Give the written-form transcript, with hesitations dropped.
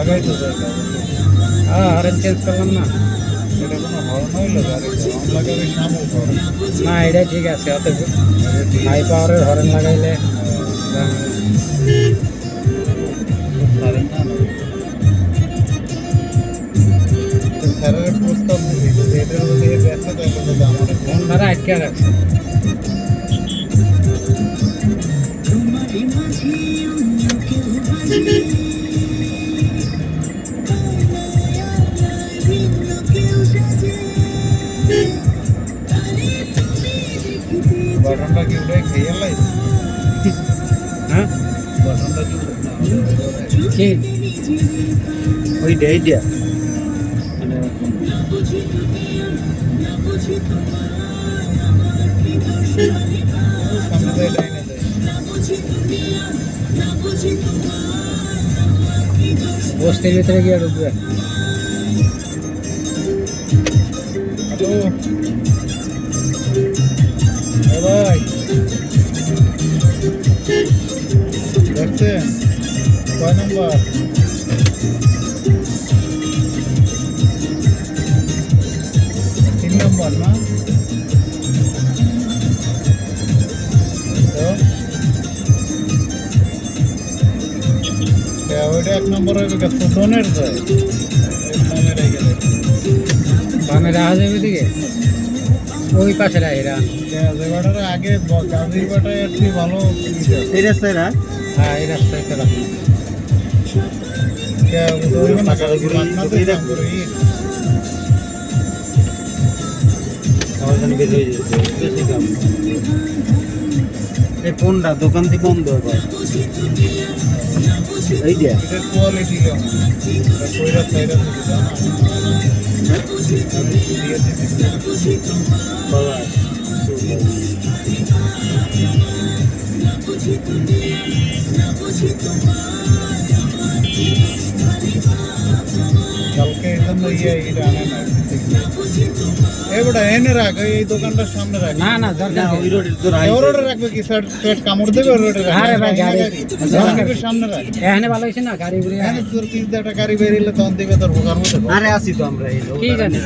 লাগাই তো হ্যাঁ হরেন চেঞ্জ করলাম না। এটা কোনো হর্ন হইলো গাড়িতে হর্ন লাগাবে সামনে হর্ন না এটা ঠিক আছে, অত হাই পাওয়ারের হরেন লাগাইলে স্যারের না স্যারের প্রস্তাব দিবি যদি এটার মধ্যে ব্যস্ত তাহলে তো আমার ফোন ধরা আটকে রাখছে। বাটনটা কি উঠে খেয়ে লাই হ্যাঁ বাটনটা কি কি ওই ডে দিয়া সামনে দেয় ডাইনে দেয় বস্তির ভিতরে গিয়ে ঢুকবে। হ্যালো ভাই দেখছেন কয় নম্বর তিন নম্বর না ওইটা এক নম্বর হয়ে গেছে ডোনের যায় নামে রেখে গেলে বামে রাখা যাবে দিকে ওই পাশে রাখি রান। গাজিবাটার আগে গাজিবাটায় একটু ভালো এই রাস্তায় রাখ। হ্যাঁ এই রাস্তায় তো রাখ। এই ফোনটা দোকান থেকে বন্ধ হবে এই যে এটার কোয়ালিটি কেমন কইরা সাইডা থেকে জানা বাবা কালকে এই জন্য এটা আনে না এবারে এনে রাখ এই দোকানটার সামনে রাখ না না দরকার ওই রোডে রাখবে কি স্যার কামড় দেবে ওই রোডে রাখ আরে ভাই গাড়ি দোকানের সামনে রাখ এখানে ভালো হইছে না গাড়ি ঘুরে এখানে তোর পিস একটা গাড়ি বেরিয়ে তখন দিবে তোর বোকার মধ্যে আরে আসি তো আমরা এই ঠিক আছে।